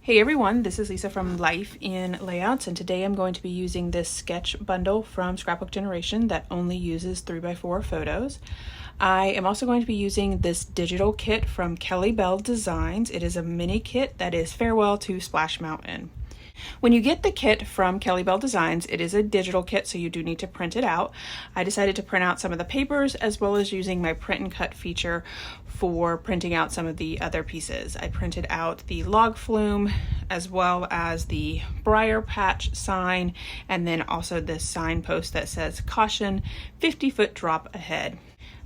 Hey everyone, this is Lisa from Life in Layouts, and today I'm going to be using this sketch bundle from Scrapbook Generation that only uses 3x4 photos. I am also going to be using this digital kit from KellyBell Designs. It is a mini kit that is farewell to Splash Mountain. When you get the kit from KellyBell Designs, it is a digital kit, so you do need to print it out. I decided to print out some of the papers as well as using my print and cut feature for printing out some of the other pieces. I printed out the log flume as well as the briar patch sign, and then also this signpost that says caution, 50-foot drop ahead.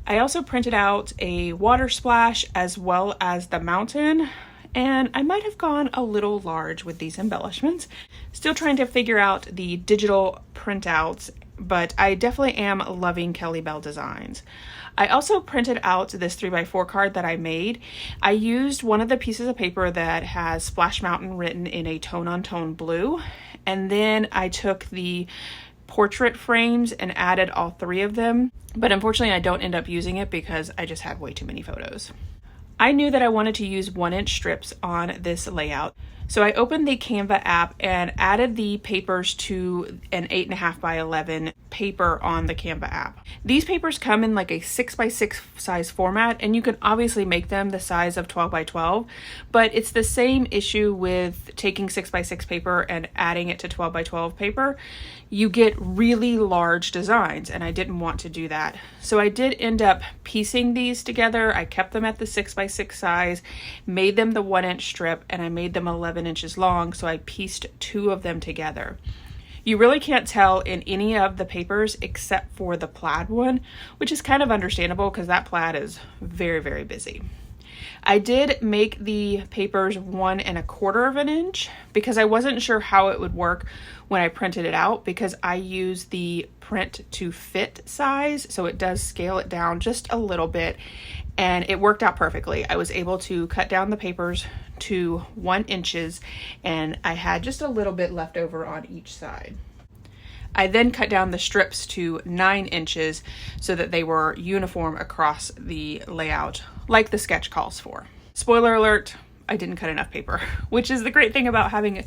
I also printed out a water splash as well as the mountain. And I might have gone a little large with these embellishments. Still trying to figure out the digital printouts, but I definitely am loving KellyBell Designs. I also printed out this 3x4 card that I made. I used one of the pieces of paper that has Splash Mountain written in a tone-on-tone blue, and then I took the portrait frames and added all three of them, but unfortunately I don't end up using it because I just had way too many photos. I knew that I wanted to use 1-inch strips on this layout, so I opened the Canva app and added the papers to an 8.5 by 11 paper on the Canva app. These papers come in like a 6x6 size format, and you can obviously make them the size of 12x12, but it's the same issue with taking 6x6 paper and adding it to 12x12 paper. You get really large designs, and I didn't want to do that. So I did end up piecing these together. I kept them at the 6x6 size, made them the 1-inch strip, and I made them 11 inches long, so I pieced two of them together. You really can't tell in any of the papers except for the plaid one, which is kind of understandable because that plaid is very, very busy. I did make the papers 1 1/4 inch because I wasn't sure how it would work when I printed it out, because I use the print to fit size, so it does scale it down just a little bit, and it worked out perfectly. I was able to cut down the papers to 1 inches, and I had just a little bit left over on each side. I then cut down the strips to 9 inches so that they were uniform across the layout, like the sketch calls for. Spoiler alert, I didn't cut enough paper, which is the great thing about having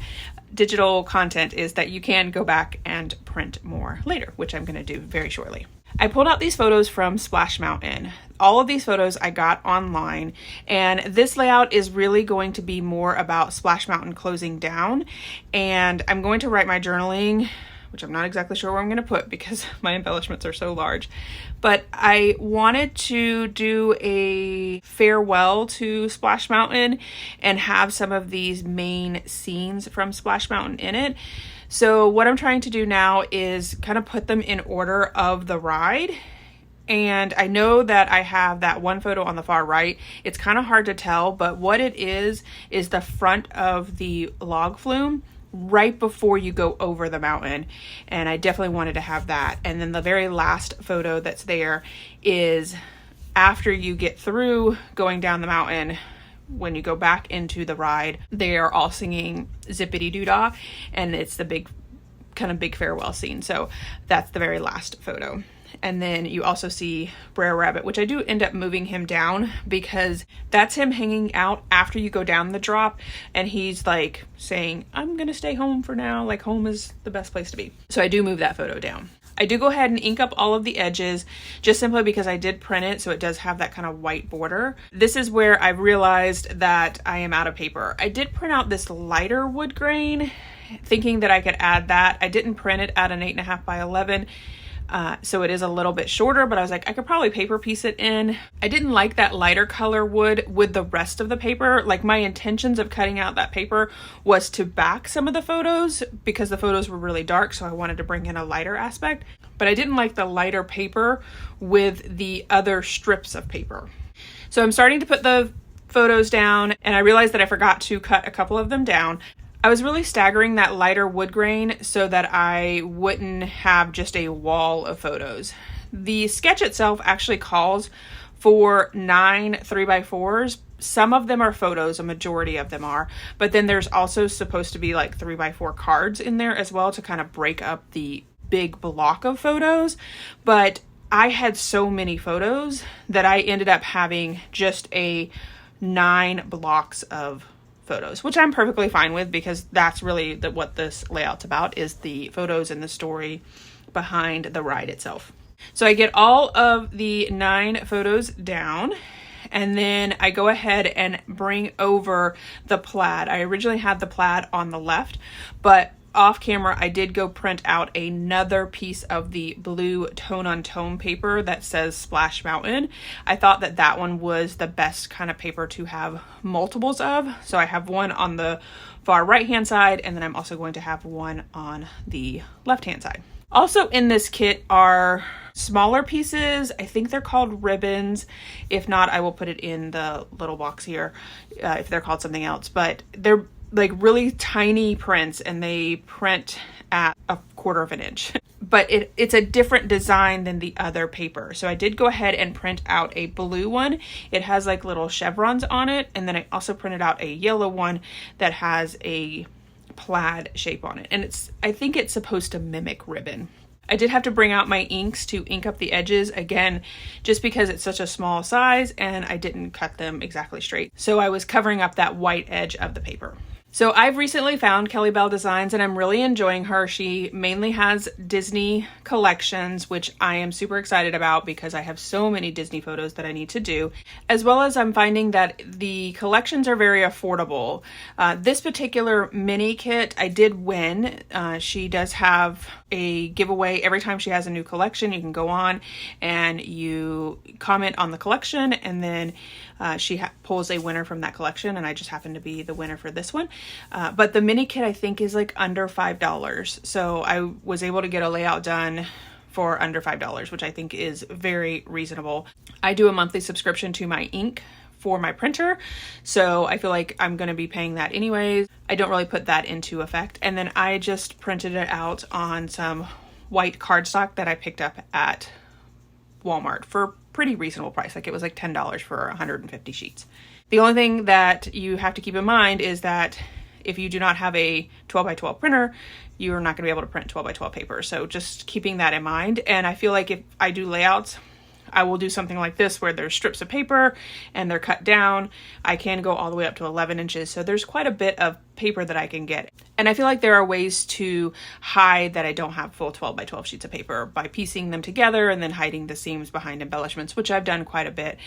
digital content, is that you can go back and print more later, which I'm going to do very shortly. I pulled out these photos from Splash Mountain. All of these photos I got online, and this layout is really going to be more about Splash Mountain closing down, and I'm going to write my journaling, which I'm not exactly sure where I'm going to put because my embellishments are so large. But I wanted to do a farewell to Splash Mountain and have some of these main scenes from Splash Mountain in it. So what I'm trying to do now is kind of put them in order of the ride. And I know that I have that one photo on the far right. It's kind of hard to tell, but what it is the front of the log flume right before you go over the mountain, and I definitely wanted to have that. And then the very last photo that's there is after you get through going down the mountain. When you go back into the ride, they are all singing Zippity Doo Dah, and it's the big farewell scene. So that's the very last photo. And then you also see Brer Rabbit, which I do end up moving him down because that's him hanging out after you go down the drop, and he's like saying, I'm gonna stay home for now, like home is the best place to be. So I do move that photo down. I do go ahead and ink up all of the edges just simply because I did print it, so it does have that kind of white border. This is where I realized that I am out of paper. I did print out this lighter wood grain thinking that I could add that. I didn't print it at an 8.5 by 11. So it is a little bit shorter, but I was like, I could probably paper piece it in. I didn't like that lighter color wood with the rest of the paper. Like, my intentions of cutting out that paper was to back some of the photos because the photos were really dark, so I wanted to bring in a lighter aspect. But I didn't like the lighter paper with the other strips of paper. So I'm starting to put the photos down, and I realized that I forgot to cut a couple of them down. I was really staggering that lighter wood grain so that I wouldn't have just a wall of photos. The sketch itself actually calls for 9 3x4s. Some of them are photos, a majority of them are, but then there's also supposed to be like 3x4 cards in there as well to kind of break up the big block of photos. But I had so many photos that I ended up having just a 9 blocks of photos, which I'm perfectly fine with because that's really what this layout's about, is the photos and the story behind the ride itself. So I get all of the 9 photos down, and then I go ahead and bring over the plaid. I originally had the plaid on the left, but off camera I did go print out another piece of the blue tone-on-tone paper that says Splash Mountain. I thought that that one was the best kind of paper to have multiples of, so I have one on the far right hand side, and then I'm also going to have one on the left hand side. Also in this kit are smaller pieces. I think they're called ribbons. If not, I will put it in the little box here if they're called something else. But they're like really tiny prints, and they print at 1/4 of an inch. But it's a different design than the other paper. So I did go ahead and print out a blue one. It has like little chevrons on it. And then I also printed out a yellow one that has a plaid shape on it, and I think it's supposed to mimic ribbon. I did have to bring out my inks to ink up the edges again, just because it's such a small size and I didn't cut them exactly straight, so I was covering up that white edge of the paper. So I've recently found KellyBell Designs and I'm really enjoying her. She mainly has Disney collections, which I am super excited about because I have so many Disney photos that I need to do, as well as I'm finding that the collections are very affordable. This particular mini kit I did win. She does have a giveaway every time she has a new collection. You can go on and you comment on the collection, and then she pulls a winner from that collection, and I just happen to be the winner for this one. But the mini kit I think is like under $5. So I was able to get a layout done for under $5, which I think is very reasonable. I do a monthly subscription to my ink for my printer, so I feel like I'm going to be paying that anyways. I don't really put that into effect. And then I just printed it out on some white cardstock that I picked up at Walmart for pretty reasonable price. Like it was like $10 for 150 sheets. The only thing that you have to keep in mind is that if you do not have a 12x12 printer, you're not going to be able to print 12x12 paper. So just keeping that in mind. And I feel like if I do layouts, I will do something like this where there's strips of paper and they're cut down. I can go all the way up to 11 inches. So there's quite a bit of paper that I can get. And I feel like there are ways to hide that I don't have full 12x12 sheets of paper by piecing them together and then hiding the seams behind embellishments, which I've done quite a bit.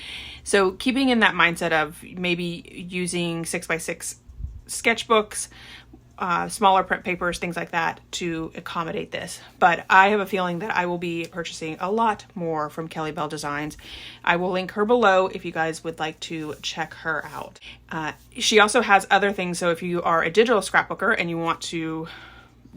So keeping in that mindset of maybe using 6x6 sketchbooks, smaller print papers, things like that to accommodate this. But I have a feeling that I will be purchasing a lot more from KellyBell Designs. I will link her below if you guys would like to check her out. She also has other things. So if you are a digital scrapbooker and you want to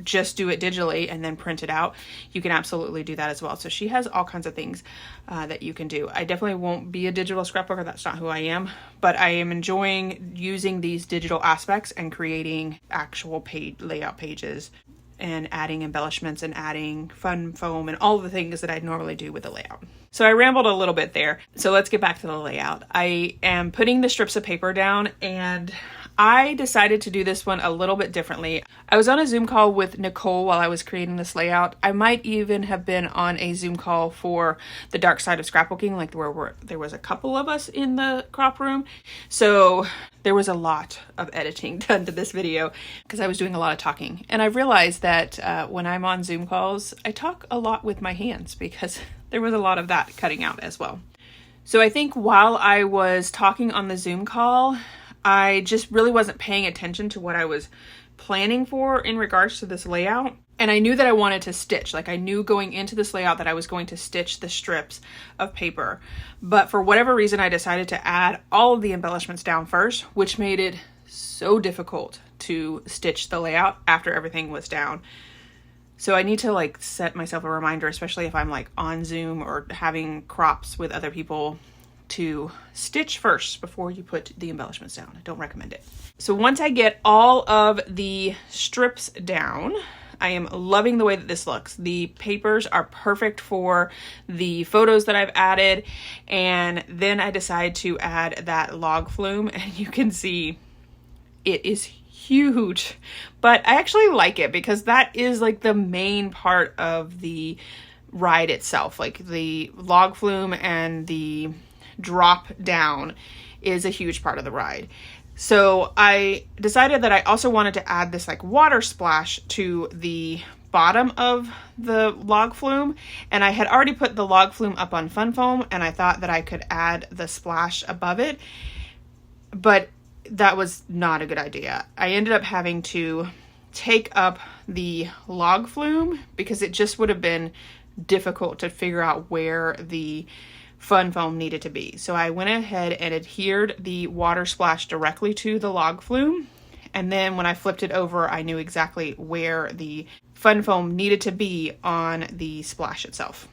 just do it digitally and then print it out, you can absolutely do that as well. So she has all kinds of things that you can do. I definitely won't be a digital scrapbooker. That's not who I am, but I am enjoying using these digital aspects and creating actual layout pages and adding embellishments and adding fun foam and all the things that I'd normally do with a layout. So I rambled a little bit there. So let's get back to the layout. I am putting the strips of paper down, and I decided to do this one a little bit differently. I was on a Zoom call with Nicole while I was creating this layout. I might even have been on a Zoom call for the dark side of scrapbooking, like where there was a couple of us in the crop room. So there was a lot of editing done to this video because I was doing a lot of talking. And I realized that when I'm on Zoom calls, I talk a lot with my hands because there was a lot of that cutting out as well. So I think while I was talking on the Zoom call, I just really wasn't paying attention to what I was planning for in regards to this layout. And I knew that I wanted to stitch. Like I knew going into this layout that I was going to stitch the strips of paper. But for whatever reason, I decided to add all of the embellishments down first, which made it so difficult to stitch the layout after everything was down. So I need to like set myself a reminder, especially if I'm like on Zoom or having crops with other people, to stitch first before you put the embellishments down. I don't recommend it. So once I get all of the strips down, I am loving the way that this looks. The papers are perfect for the photos that I've added. And then I decide to add that log flume, and you can see it is huge, but I actually like it because that is like the main part of the ride itself. Like the log flume and the drop down is a huge part of the ride. So I decided that I also wanted to add this like water splash to the bottom of the log flume, and I had already put the log flume up on fun foam, and I thought that I could add the splash above it, but that was not a good idea. I ended up having to take up the log flume because it just would have been difficult to figure out where the fun foam needed to be. So I went ahead and adhered the water splash directly to the log flume, and then when I flipped it over, I knew exactly where the fun foam needed to be on the splash itself.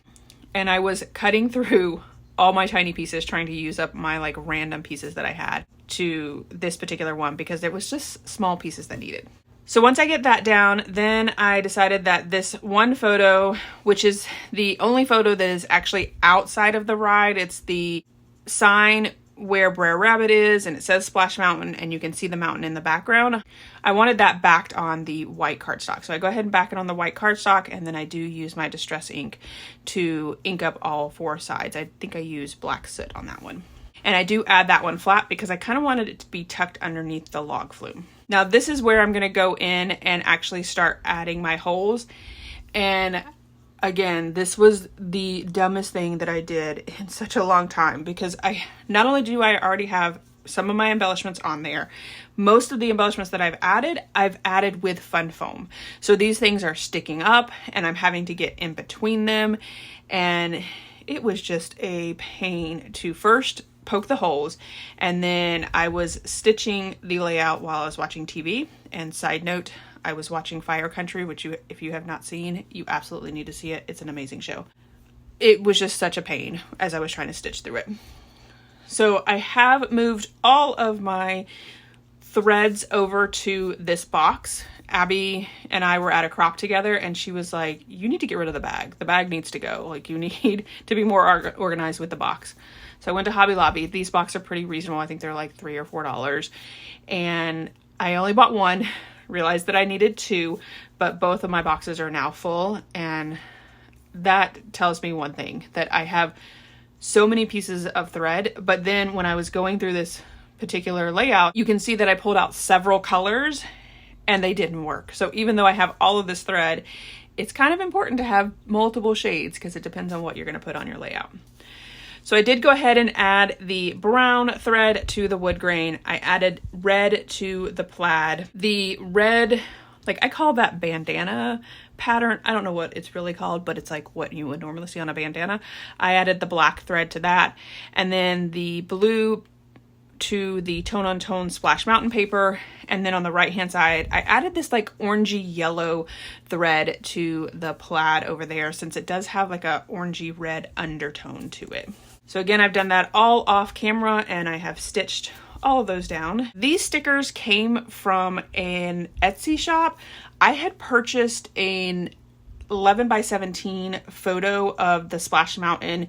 And I was cutting through all my tiny pieces, trying to use up my like random pieces that I had to this particular one because there was just small pieces that needed. So once I get that down, then I decided that this one photo, which is the only photo that is actually outside of the ride, it's the sign where Brer Rabbit is, and it says Splash Mountain, and you can see the mountain in the background. I wanted that backed on the white cardstock. So I go ahead and back it on the white cardstock, and then I do use my Distress ink to ink up all four sides. I think I use black soot on that one. And I do add that one flat because I kind of wanted it to be tucked underneath the log flume. Now this is where I'm going to go in and actually start adding my holes. And again, this was the dumbest thing that I did in such a long time because not only do I already have some of my embellishments on there, most of the embellishments that I've added with fun foam. So these things are sticking up and I'm having to get in between them. And it was just a pain to first poke the holes, and then I was stitching the layout while I was watching TV. And side note, I was watching Fire Country, which if you have not seen, you absolutely need to see it. It's an amazing show. It was just such a pain as I was trying to stitch through it. So I have moved all of my threads over to this box. Abby and I were at a crop together and she was like, you need to get rid of the bag. The bag needs to go. Like, you need to be more organized with the box. So I went to Hobby Lobby. These boxes are pretty reasonable. I think they're like $3 or $4. And I only bought one, realized that I needed two, but both of my boxes are now full. And that tells me one thing, that I have so many pieces of thread. But then when I was going through this particular layout, you can see that I pulled out several colors and they didn't work. So even though I have all of this thread, it's kind of important to have multiple shades because it depends on what you're going to put on your layout. So I did go ahead and add the brown thread to the wood grain. I added red to the plaid. The red, like I call that bandana pattern. I don't know what it's really called, but it's like what you would normally see on a bandana. I added the black thread to that. And then the blue to the tone on tone Splash Mountain paper. And then on the right hand side, I added this like orangey yellow thread to the plaid over there, since it does have like a orangey red undertone to it. So again, I've done that all off camera and I have stitched all of those down. These stickers came from an Etsy shop. I had purchased an 11 by 17 photo of the Splash Mountain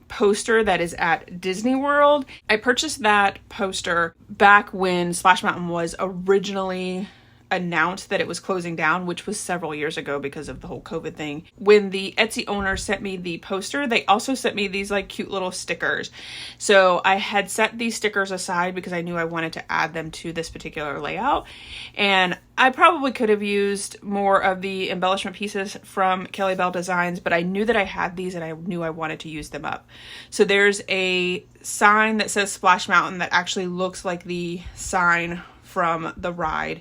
poster that is at Disney World. I purchased that poster back when Splash Mountain was originally announced that it was closing down, which was several years ago because of the whole COVID thing. When the Etsy owner sent me the poster, they also sent me these like cute little stickers. So I had set these stickers aside because I knew I wanted to add them to this particular layout. And I probably could have used more of the embellishment pieces from KellyBell Designs, but I knew that I had these and I knew I wanted to use them up. So there's a sign that says Splash Mountain that actually looks like the sign from the ride.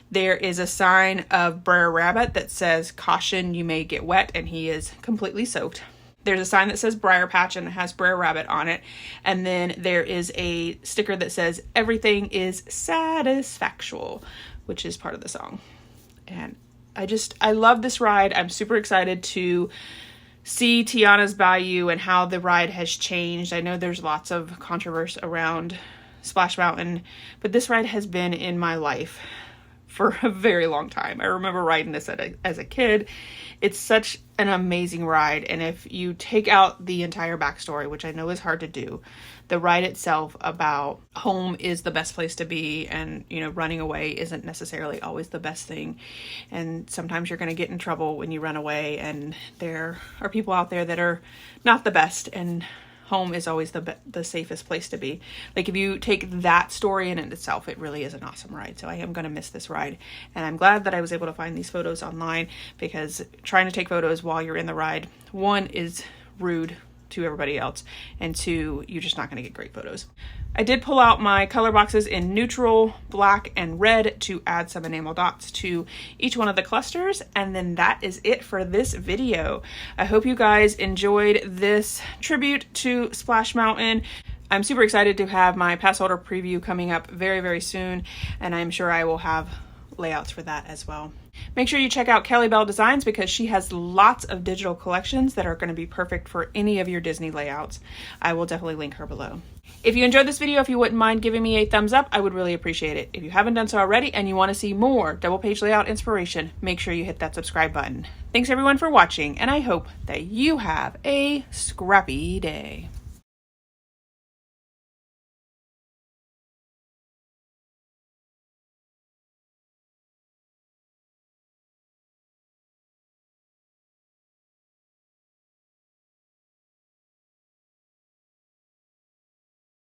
There is a sign of Brer Rabbit that says, "Caution, you may get wet," and he is completely soaked. There's a sign that says Briar Patch and it has Brer Rabbit on it. And then there is a sticker that says, "Everything is satisfactual," which is part of the song. And I love this ride. I'm super excited to see Tiana's Bayou and how the ride has changed. I know there's lots of controversy around Splash Mountain, but this ride has been in my life for a very long time. I remember riding this as a kid. It's such an amazing ride. And if you take out the entire backstory, which I know is hard to do, the ride itself about home is the best place to be, and running away isn't necessarily always the best thing. And sometimes you're going to get in trouble when you run away, and there are people out there that are not the best, and home is always the safest place to be. Like if you take that story in itself, it really is an awesome ride. So I am going to miss this ride, and I'm glad that I was able to find these photos online, because trying to take photos while you're in the ride, one, is rude to everybody else, and two, you're just not going to get great photos. I did pull out my color boxes in neutral, black, and red to add some enamel dots to each one of the clusters, and then that is it for this video. I hope you guys enjoyed this tribute to Splash Mountain. I'm super excited to have my pass holder preview coming up very, very soon, and I'm sure I will have layouts for that as well. Make sure you check out KellyBell Designs, because she has lots of digital collections that are going to be perfect for any of your Disney layouts. I will definitely link her below. If you enjoyed this video, if you wouldn't mind giving me a thumbs up, I would really appreciate it. If you haven't done so already and you want to see more double page layout inspiration, make sure you hit that subscribe button. Thanks everyone for watching, and I hope that you have a scrappy day.